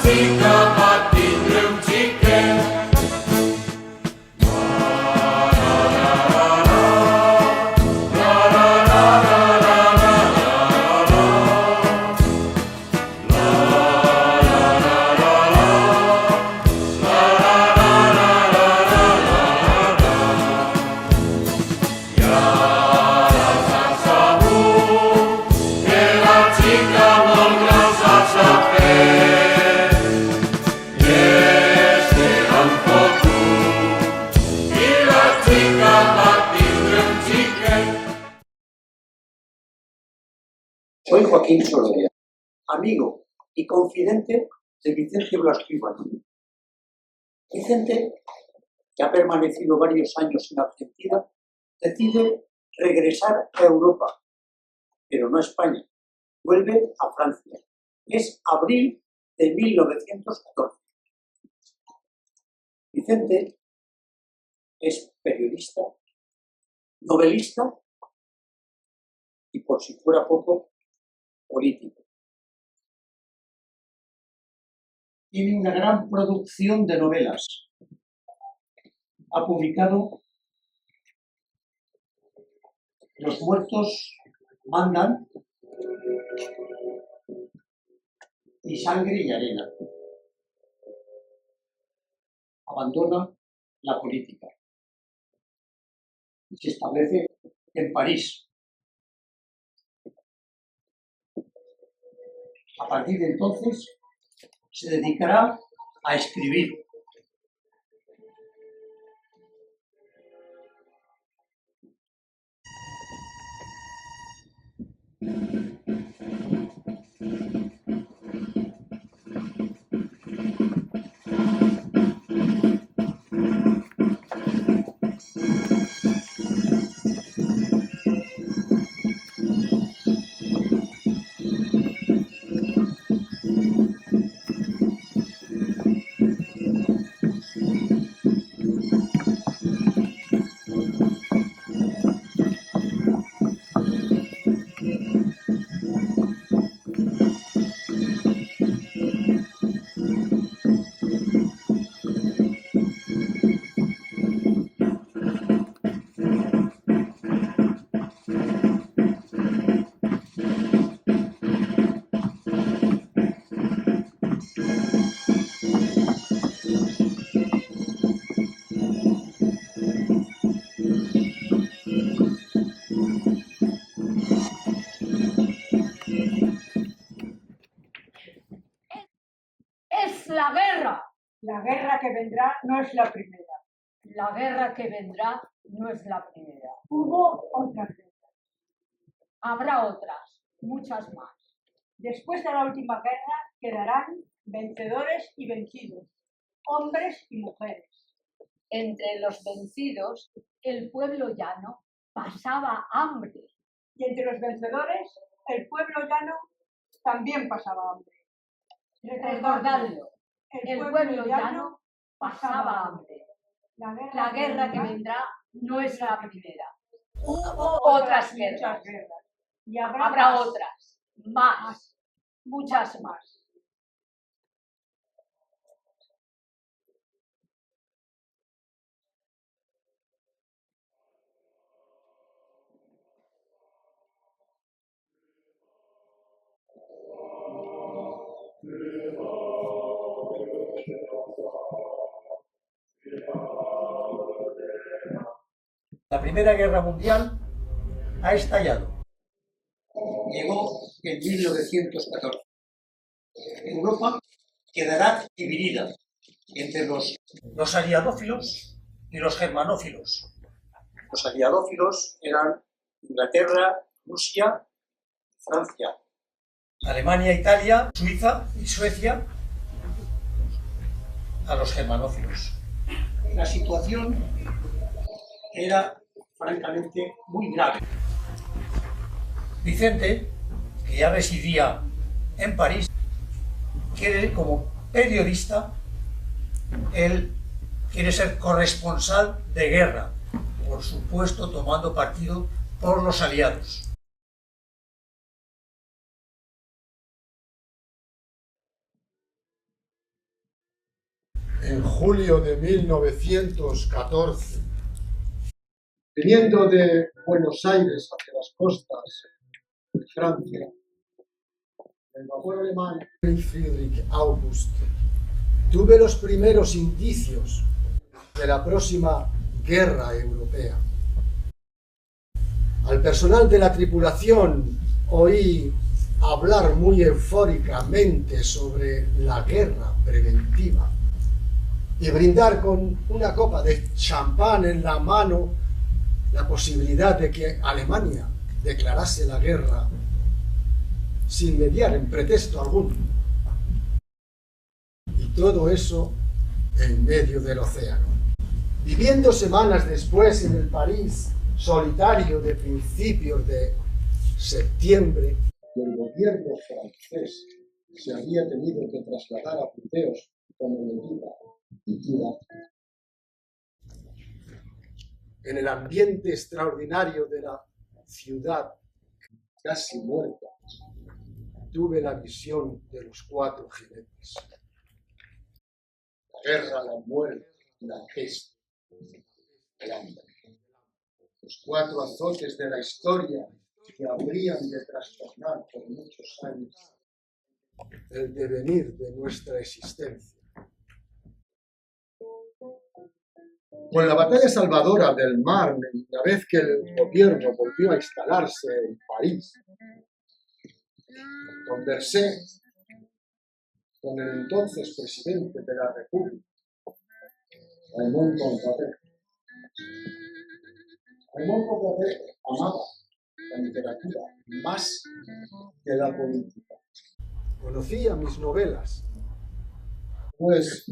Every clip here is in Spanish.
chica va a tindre un xiquet. Soy Joaquín Sorolla, amigo y confidente de Vicente Blasco Ibáñez. Vicente, que ha permanecido varios años en Argentina, decide regresar a Europa, pero no a España. Vuelve a Francia. Es abril de 1914. Vicente es periodista, novelista y, por si fuera poco, político. Tiene una gran producción de novelas. Ha publicado Los muertos mandan y Sangre y arena. Abandona la política y se establece en París. A partir de entonces se dedicará a escribir. Es la guerra. La guerra que vendrá no es la primera. La guerra que vendrá no es la primera. Hubo otras guerras. Habrá otras, muchas más. Después de la última guerra quedarán vencedores y vencidos, hombres y mujeres. Entre los vencidos, el pueblo llano pasaba hambre. Y entre los vencedores, el pueblo llano también pasaba hambre. Recordadlo, el pueblo llano pasaba hambre. La guerra que vendrá no es la primera. Hubo otras guerras. Y habrá otras, más, muchas más. La Primera Guerra Mundial ha estallado. Llegó en 1914. Europa quedará dividida entre los aliadófilos y los germanófilos. Los aliadófilos eran Inglaterra, Rusia, Francia, Alemania, Italia, Suiza y Suecia, a los germanófilos. La situación era francamente muy grave. Vicente, que ya residía en París, quiere, como periodista, él quiere ser corresponsal de guerra, por supuesto tomando partido por los aliados. en julio de 1914, viniendo de Buenos Aires hacia las costas de Francia, el vapor alemán Friedrich August, tuve los primeros indicios de la próxima guerra europea. Al personal de la tripulación oí hablar muy eufóricamente sobre la guerra preventiva y brindar con una copa de champán en la mano la posibilidad de que Alemania declarase la guerra sin mediar en pretexto alguno. Y todo eso en medio del océano. Viviendo semanas después en el París solitario de principios de septiembre, el gobierno francés se había tenido que trasladar a Burdeos como medida futura. En el ambiente extraordinario de la ciudad casi muerta, tuve la visión de los 4 jinetes. La guerra, la muerte, la peste, el hambre. Los 4 azotes de la historia que habrían de trastornar por muchos años el devenir de nuestra existencia. Con la batalla salvadora del Marne, una vez que el gobierno volvió a instalarse en París, conversé con el entonces presidente de la República, Raymond Poincaré. Raymond Poincaré amaba la literatura más que la política. Conocía mis novelas. Pues,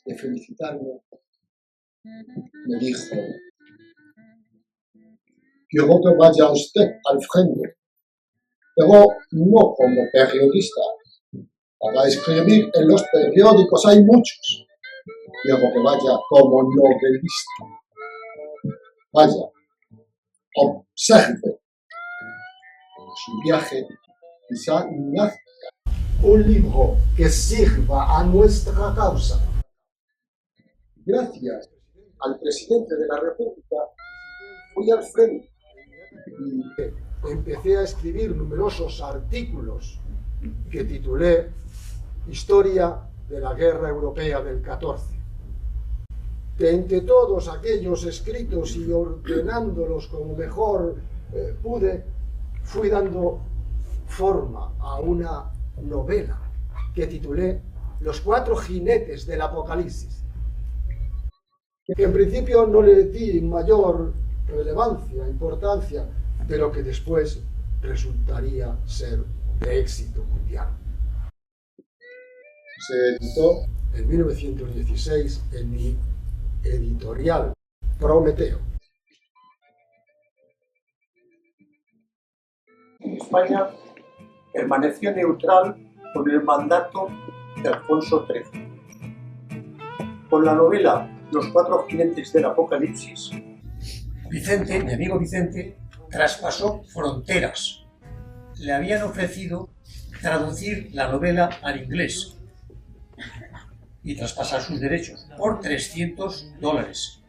de felicitarme, me dijo: quiero que vaya usted al frente, pero no como periodista. Para escribir en los periódicos hay muchos. Quiero que vaya como novelista. Vaya, observe. Su viaje quizá nazca un libro que sirva a nuestra causa. Gracias al presidente de la República fui al frente y empecé a escribir numerosos artículos que titulé Historia de la Guerra Europea del 14. De entre todos aquellos escritos y ordenándolos como mejor pude, fui dando forma a una novela que titulé Los 4 jinetes del Apocalipsis, que en principio no le di mayor relevancia, importancia, pero que después resultaría ser de éxito mundial. Se editó en 1916 en mi editorial Prometeo. España permaneció neutral con el mandato de Alfonso XIII. Con la novela Los 4 jinetes del Apocalipsis, Vicente, mi amigo Vicente, traspasó fronteras. Le habían ofrecido traducir la novela al inglés y traspasar sus derechos por $300.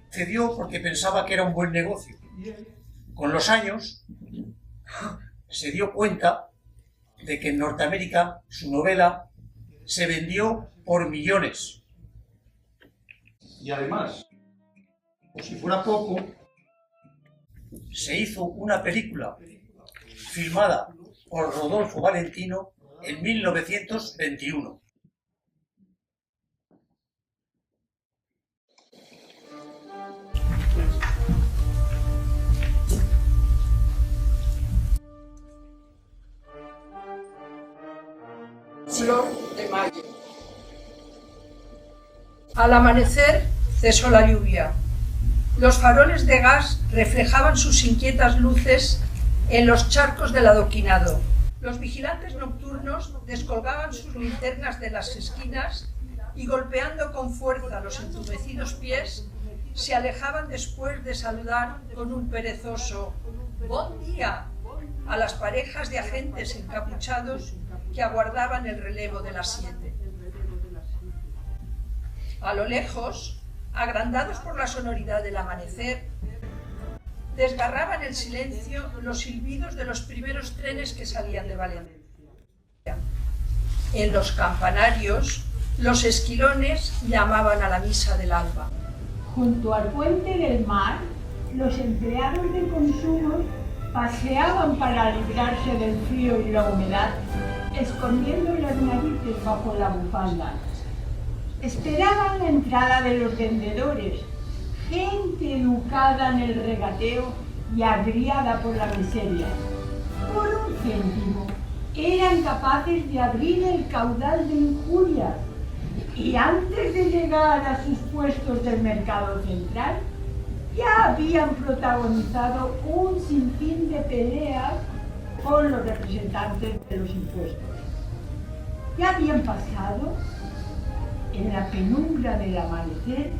Cedió porque pensaba que era un buen negocio. Con los años se dio cuenta de que en Norteamérica su novela se vendió por millones. Y además, por si fuera poco, se hizo una película filmada por Rodolfo Valentino en 1921. Flor de mayo. Al amanecer cesó la lluvia. Los faroles de gas reflejaban sus inquietas luces en los charcos del adoquinado. Los vigilantes nocturnos descolgaban sus linternas de las esquinas y, golpeando con fuerza los entumecidos pies, se alejaban después de saludar con un perezoso «Buen día» a las parejas de agentes encapuchados que aguardaban el relevo de las 7. A lo lejos, agrandados por la sonoridad del amanecer, desgarraban el silencio los silbidos de los primeros trenes que salían de Valencia. En los campanarios, los esquilones llamaban a la misa del alba. Junto al puente del mar, los empleados de consumo paseaban para librarse del frío y la humedad, escondiendo las narices bajo la bufanda. Esperaban la entrada de los vendedores, gente educada en el regateo y agriada por la miseria. Por un céntimo eran capaces de abrir el caudal de injurias y antes de llegar a sus puestos del mercado central ya habían protagonizado un sinfín de peleas con los representantes de los impuestos. Ya habían pasado en la penumbra del amanecer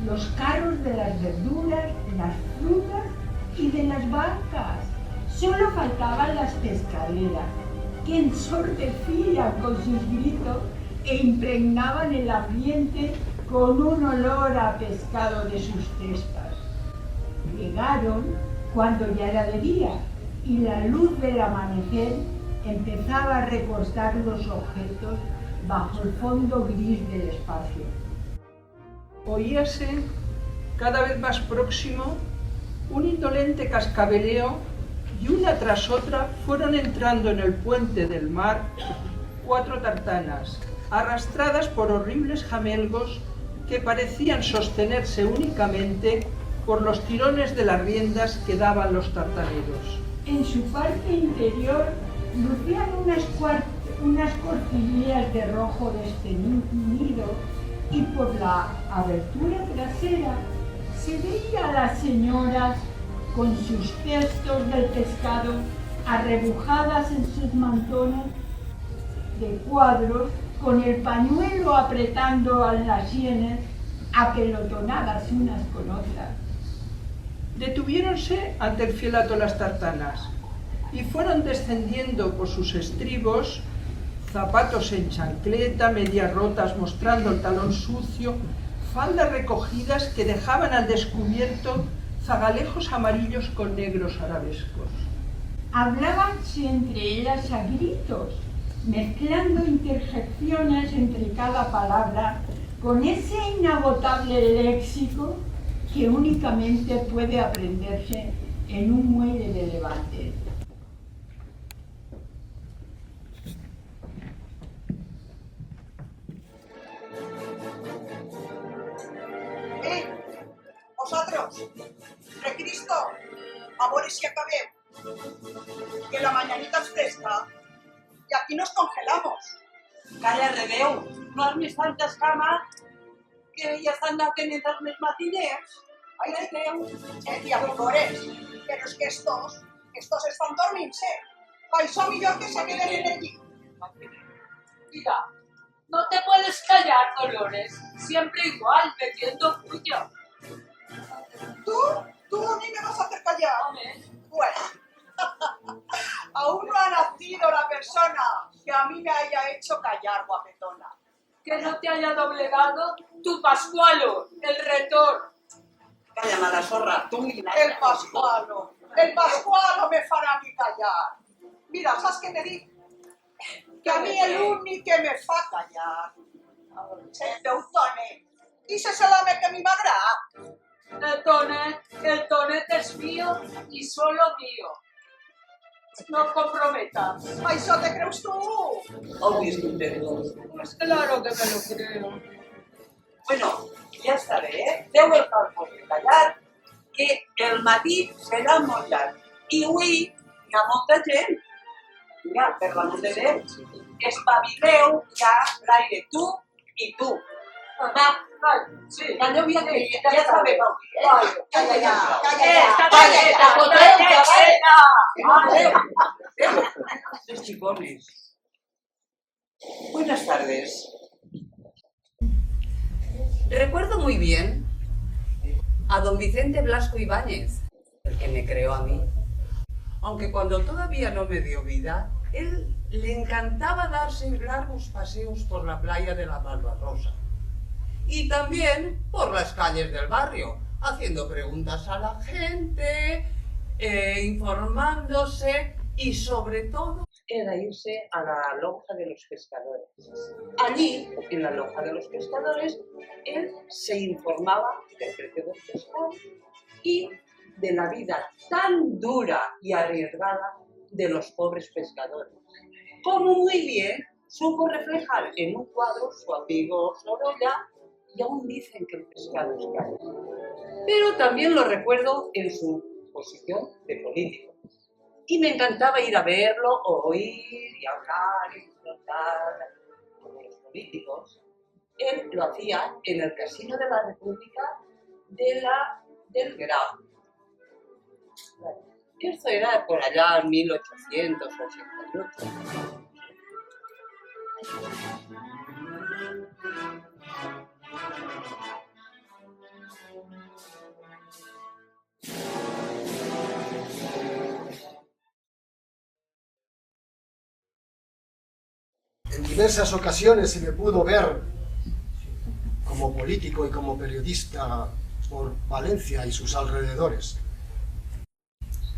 los carros de las verduras, las frutas y de las vacas. Solo faltaban las pescaderas, que ensordecían con sus gritos e impregnaban el ambiente con un olor a pescado de sus cestas. Llegaron cuando ya era de día y la luz del amanecer empezaba a recortar los objetos bajo el fondo gris del espacio. Oíase, cada vez más próximo, un indolente cascabeleo y una tras otra fueron entrando en el puente del mar 4 tartanas, arrastradas por horribles jamelgos que parecían sostenerse únicamente por los tirones de las riendas que daban los tartaneros. En su parte interior lucían unas cortinillas de rojo desteñido y por la abertura trasera se veía a las señoras con sus cestos del pescado arrebujadas en sus mantones de cuadros, con el pañuelo apretando a las sienes, apelotonadas unas con otras. Detuviéronse ante el fielato las tartanas y fueron descendiendo por sus estribos, zapatos en chancleta, medias rotas mostrando el talón sucio, faldas recogidas que dejaban al descubierto zagalejos amarillos con negros arabescos. Hablábanse entre ellas a gritos, mezclando interjecciones entre cada palabra con ese inagotable léxico que únicamente puede aprenderse en un muelle de Levante. Vosotros, Cristo, a veure si acabem, que la mañanita es fresca y aquí nos congelamos. Calla, Redeu, no has vist tantes cames que ja estan atenent els més matiners. Ay, Redeu, tía, mejores, pero es que estos están dormirse. Ay, son mejor que se queden en el día. Mira, no te puedes callar, Dolores, siempre igual, bebiendo puño. Tú ni me vas a hacer callar. Hombre. Bueno, aún no ha nacido la persona que a mí me haya hecho callar, guapetona. Que no te haya doblegado tu Pascualo, el retor. Calla, mala sorra, tu mira. El Pascualo me farà a mi callar. Mira, saps què me dic? Que a mi l'únic que me fa callar el teu Tonet. I se l'home que a mi m'agrada. El Tonet es mío y solo mío. No comprometas. Això te creus tu? Has vist un perdó. Pues claro que me lo creo. Bueno, ja està bé, eh? Feu el favor de callar, que el matí serà molt llarg. I avui hi ha molta gent. Mira, per l'amor de Déu, espavileu ja l'aire, tu i tu. Sí. Calleu ja que ja sabeu avui, eh? Calla, Los chicones. Buenas tardes. Recuerdo muy bien a don Vicente Blasco Ibáñez, el que me creó a mí. Aunque cuando todavía no me dio vida, él le encantaba darse largos paseos por la playa de la Barbarosa. y también por las calles del barrio, haciendo preguntas a la gente, informándose y sobre todo era irse a la lonja de los pescadores. Allí, en la lonja de los pescadores, él se informaba del precio del pescado y de la vida tan dura y arriesgada de los pobres pescadores. Como muy bien supo reflejar en un cuadro su amigo Sorolla, y aún dicen que el pescado es caro. Pero también lo recuerdo en su posición de político. Y me encantaba ir a verlo, oír y hablar y disfrutar con los políticos. Él lo hacía en el Casino de la República del Grau. Esto era por allá en 1888. En diversas ocasiones se me pudo ver como político y como periodista por Valencia y sus alrededores.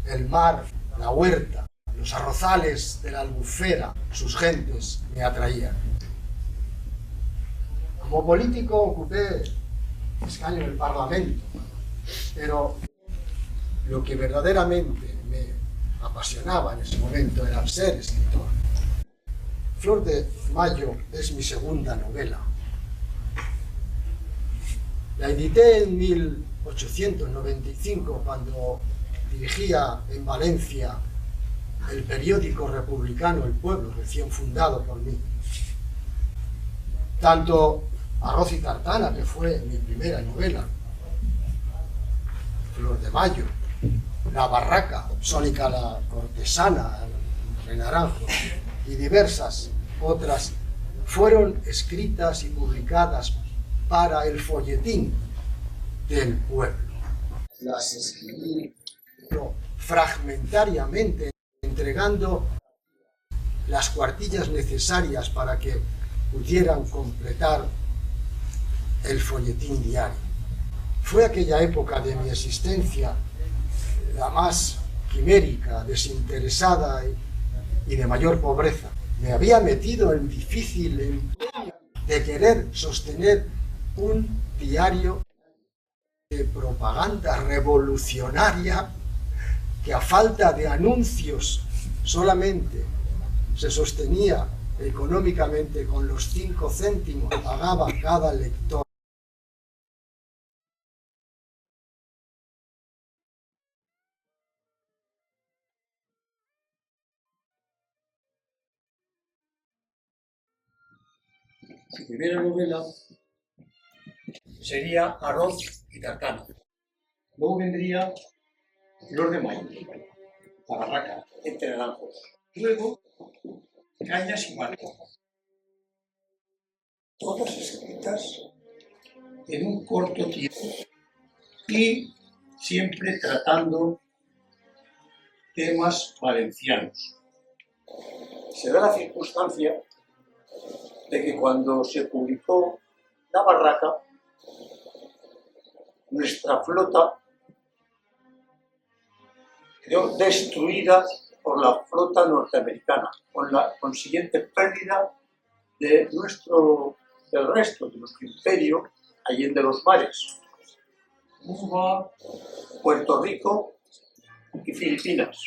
El mar, la huerta, los arrozales de la Albufera, sus gentes me atraían. Como político ocupé escaño en el Parlamento, pero lo que verdaderamente me apasionaba en ese momento era ser escritor. Flor de Mayo es mi segunda novela. La edité en 1895 cuando dirigía en Valencia el periódico republicano El Pueblo, recién fundado por mí. Tanto Arroz y Tartana, que fue mi primera novela, Flor de Mayo, La Barraca, Sónica la Cortesana, Renaranjo y diversas otras fueron escritas y publicadas para el folletín del Pueblo. Las escribí fragmentariamente, entregando las cuartillas necesarias para que pudieran completar el folletín diario. Fue aquella época de mi existencia la más quimérica, desinteresada y de mayor pobreza. Me había metido en difícil empeño de querer sostener un diario de propaganda revolucionaria que a falta de anuncios solamente se sostenía económicamente con los 5 céntimos que pagaba cada lector. Su primera novela sería Arroz y Tartana. Luego vendría Flor de Mayo, La Barraca, Entre Naranjos. Luego, Cañas y Marco. Todas escritas en un corto tiempo y siempre tratando temas valencianos. Se da la circunstancia de que cuando se publicó La Barraca, nuestra flota quedó destruida por la flota norteamericana, con la consiguiente pérdida del resto de nuestro imperio allende los mares, Cuba, Puerto Rico y Filipinas.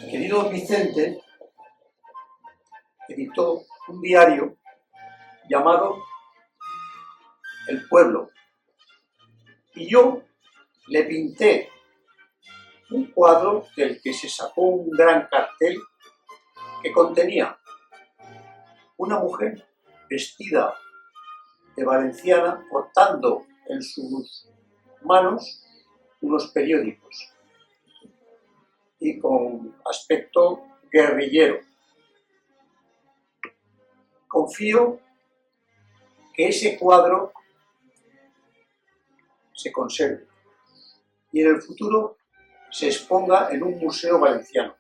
Mi querido Vicente editó un diario llamado El Pueblo, y yo le pinté un cuadro del que se sacó un gran cartel que contenía una mujer vestida de valenciana portando en sus manos unos periódicos y con aspecto guerrillero. Confío que ese cuadro se conserve y en el futuro se exponga en un museo valenciano.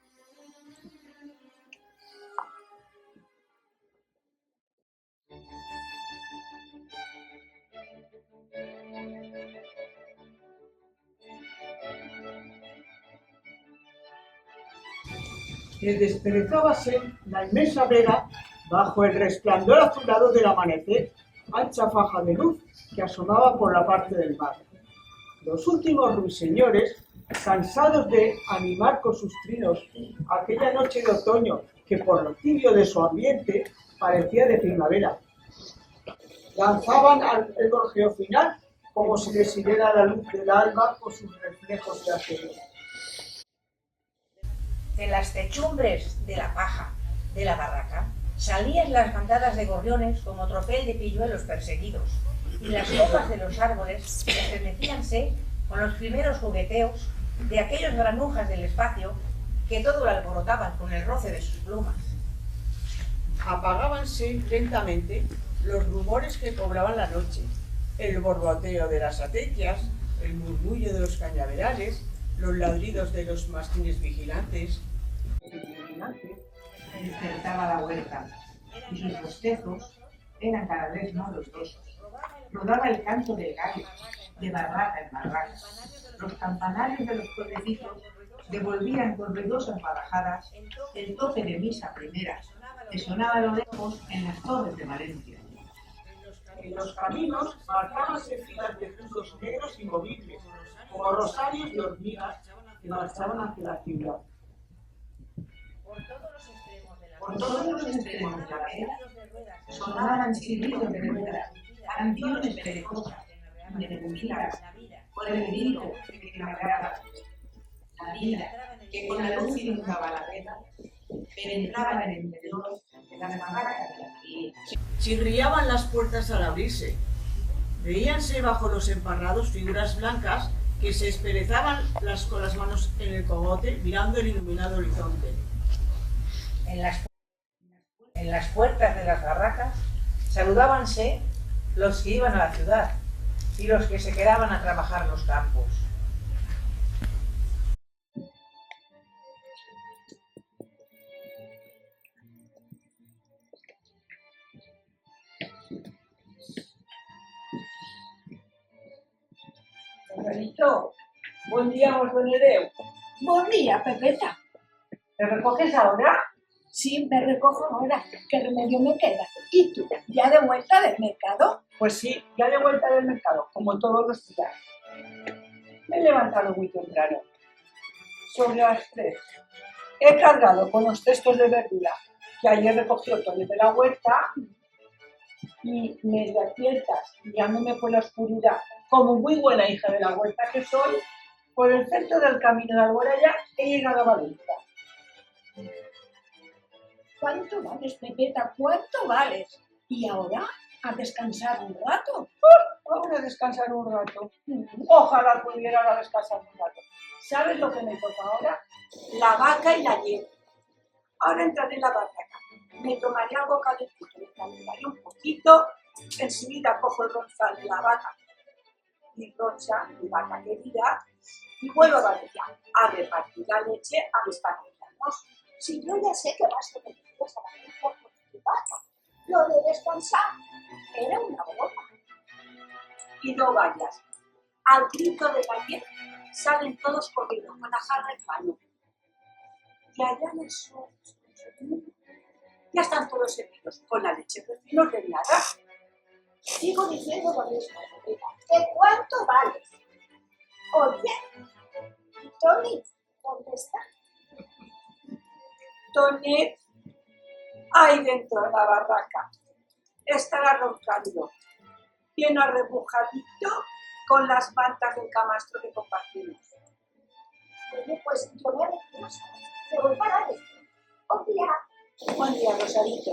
que desperezábase la inmensa vega bajo el resplandor azulado del amanecer, ancha faja de luz que asomaba por la parte del mar. Los últimos ruiseñores, cansados de animar con sus trinos aquella noche de otoño que por lo tibio de su ambiente parecía de primavera, lanzaban el gorjeo final como si les siguiera la luz del alba con sus reflejos de acero. De las techumbres de la paja de la barraca salían las bandadas de gorriones como tropel de pilluelos perseguidos, y las copas de los árboles estremecíanse con los primeros jugueteos de aquellos granujas del espacio que todo lo alborotaban con el roce de sus plumas. Apagábanse lentamente los rumores que poblaban la noche, el borboteo de las acequias, el murmullo de los cañaverales, los ladridos de los mastines vigilantes. El vigilante despertaba la huerta y sus bostezos eran cada vez más ruidosos. Rodaba el canto del gallo, de barraca en barraca. Los campanarios de los pueblecitos devolvían con ruidosas badajadas el toque de misa primera que sonaba a lo lejos en las torres de Valencia. En los caminos marcábanse filas de crudos negros inmovibles, como rosarios de hormigas que marchaban hacia la ciudad. Por todos los extremos de la vereda sonaban silbidos de ruedas, canciones perezosas, indefinidas, por el grito que cargaba la vida, que con la luz inundaba la veda, penetraba en el interior de las barracas de la ciudad. Chirriaban las puertas al abrirse. Veíanse bajo los emparrados figuras blancas que se esperezaban con las manos en el cogote mirando el iluminado horizonte. En las puertas de las barracas saludábanse los que iban a la ciudad y los que se quedaban a trabajar los campos. Rosarito, buen día, vos venireu. Buen día, Pepeta. ¿Te recoges ahora? Sí, me recojo ahora, que remedio me queda. ¿Y tú, ya de vuelta del mercado? Pues sí, ya de vuelta del mercado, como todos los días. Me he levantado muy temprano, sobre las 3. He cargado con los cestos de verdura que ayer recogió Tony de la huerta y medio aciertas, guiándome por la oscuridad, como muy buena hija de la huerta que soy, por el centro del camino de Alboraya he llegado a Valencia. ¿Cuánto vales, Pepeta? ¿Cuánto vales? ¿Y ahora a descansar un rato? Ahora a descansar un rato. Ojalá pudiera ahora descansar un rato. ¿Sabes lo que me toca ahora? La vaca y la hiel. Ahora entraré en la barraca. Me tomaré algo calentito, me calentaré un poquito. Enseguida cojo el ronzal de la vaca. Mi roncha, mi vaca querida. Y vuelvo a Valencia a repartir la leche a mis parroquianos. Si yo ya sé que vas a venir a Valencia por tu vaca. Lo de descansar era una broma. Y no vayas. Al grito de Gabriel salen todos corriendo con la jarra en mano. Y allá en el sur, ya están todos servidos con la leche recién ordeñada. Sigo diciendo lo mismo, ¿de cuánto vales? Oye, Tony, ¿dónde está? Tony, ahí dentro de la barraca, estará roncando, bien arrebujadito con las mantas del camastro que compartimos. Oye, pues yo me retiro, me voy para adentro. Buen día, Rosarito.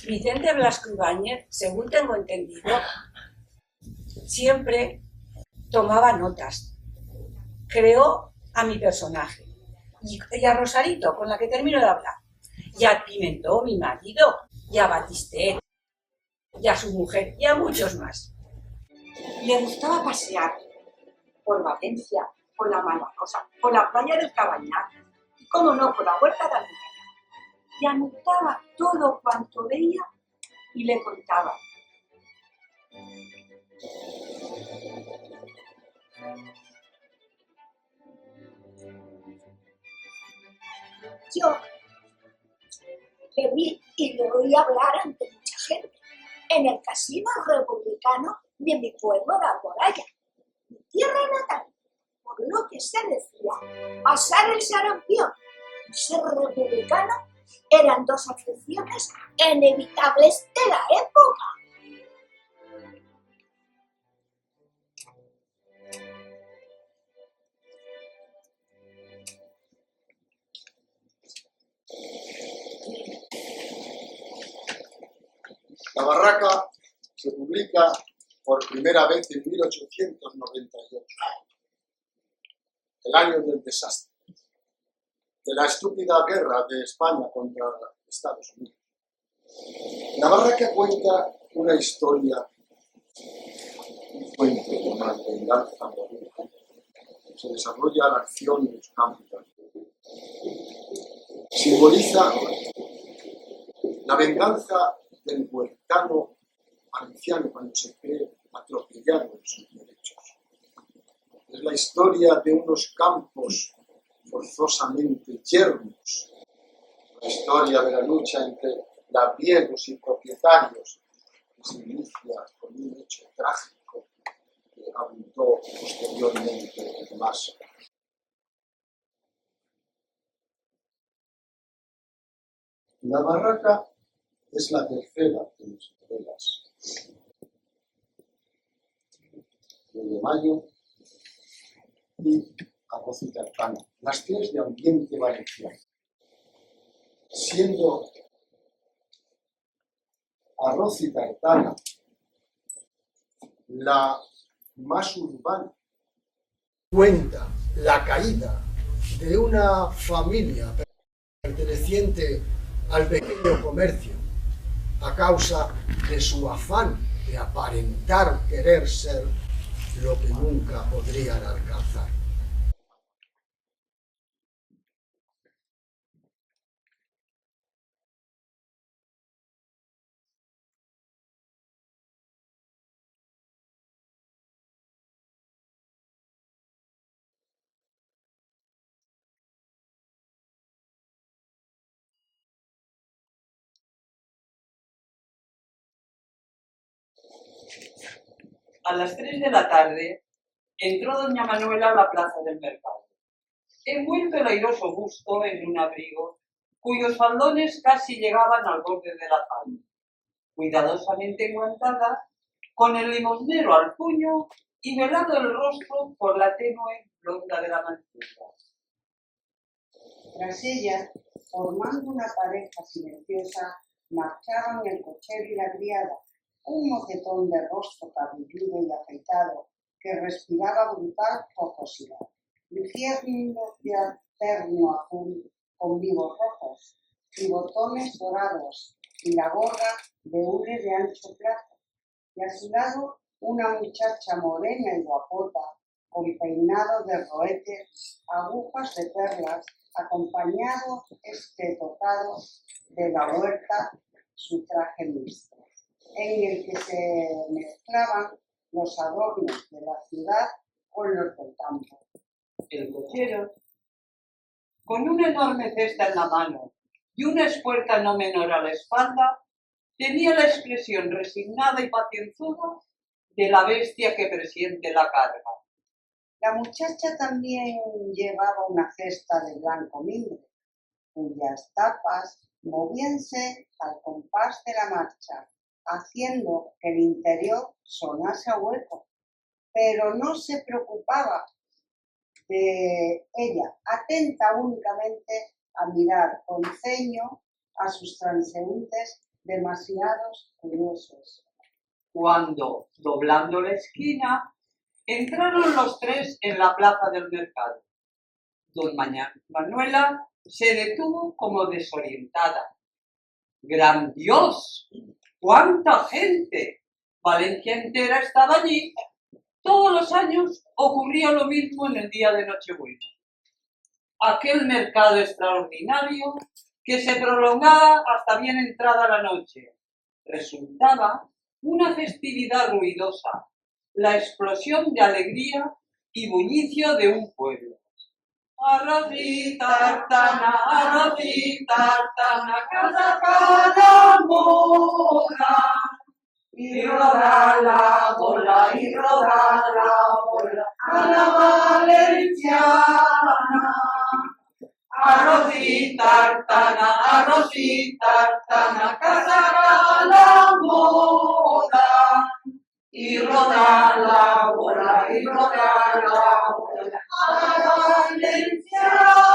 Vicente Blasco Ibáñez, según tengo entendido, siempre tomaba notas. Creó a mi personaje y a Rosarito, con la que termino de hablar, y a Pimentó, mi marido, y a Batistet, y a su mujer, y a muchos más. Le gustaba pasear por Valencia, por la Malarosa, por la playa del Cabañal, y cómo no, por la huerta de Alboraya. Y anotaba todo cuanto veía y le contaba. Yo le vi y le oí hablar ante mucha gente en el casino republicano de mi pueblo de Alboraya, mi tierra natal, por lo que se decía, pasar el sarampión y ser republicano eran dos aficiones inevitables de la época. La Barraca se publica por primera vez en 1898, el año del desastre, de la estúpida guerra de España contra Estados Unidos. La Barraca cuenta una historia, un cuento de una venganza moral. Se desarrolla la acción en los campos. Simboliza la venganza del huertano valenciano cuando se cree atropellado en sus derechos. Es la historia de unos campos forzosamente yermos, la historia de la lucha entre labriegos y propietarios, que se inicia con un hecho trágico que abundó posteriormente en más. La Barraca es la tercera de mis novelas. De Mayo y Arroz y Tartana, las tres de ambiente valenciano. Siendo Arroz y Tartana la más urbana. Cuenta la caída de una familia perteneciente al pequeño comercio a causa de su afán de aparentar querer ser lo que nunca podrían alcanzar. A las 3 de la tarde entró doña Manuela a la plaza del mercado, envuelto el airoso busto en un abrigo cuyos faldones casi llegaban al borde de la falda, cuidadosamente enguantada, con el limosnero al puño y velado el rostro por la tenue blonda de la mantilla. Tras ella, formando una pareja silenciosa, marchaban el cochero y la criada, un mocetón de rostro cabelludo y afeitado que respiraba brutal jocosidad, luciendo de terno azul con vivos rojos y botones dorados y la gorra de hule de ancho plata, y a su lado una muchacha morena y guapota con peinado de roetes, agujas de perlas, acompañado tocado de la huerta su traje mixto, en el que se mezclaban los adornos de la ciudad con los del campo. El cochero, con una enorme cesta en la mano y una espuerta no menor a la espalda, tenía la expresión resignada y pacienzuda de la bestia que presiente la carga. La muchacha también llevaba una cesta de blanco mimbre, cuyas tapas movíanse al compás de la marcha, haciendo que el interior sonase a hueco, pero no se preocupaba de ella, atenta únicamente a mirar con ceño a sus transeúntes demasiados curiosos. Cuando, doblando la esquina, entraron los tres en la plaza del mercado. Doña Manuela se detuvo como desorientada. ¡Gran Dios! ¡Cuánta gente! Valencia entera estaba allí. Todos los años ocurría lo mismo en el día de Nochebuena. Aquel mercado extraordinario que se prolongaba hasta bien entrada la noche, Resultaba una festividad ruidosa, la explosión de alegría y bullicio de un pueblo. Arrocita tartana, casa cada moda, y rodar la bola, a la valenciana. Arrocita tartana, casa cada moda, y rodar la bola, a la valenciana.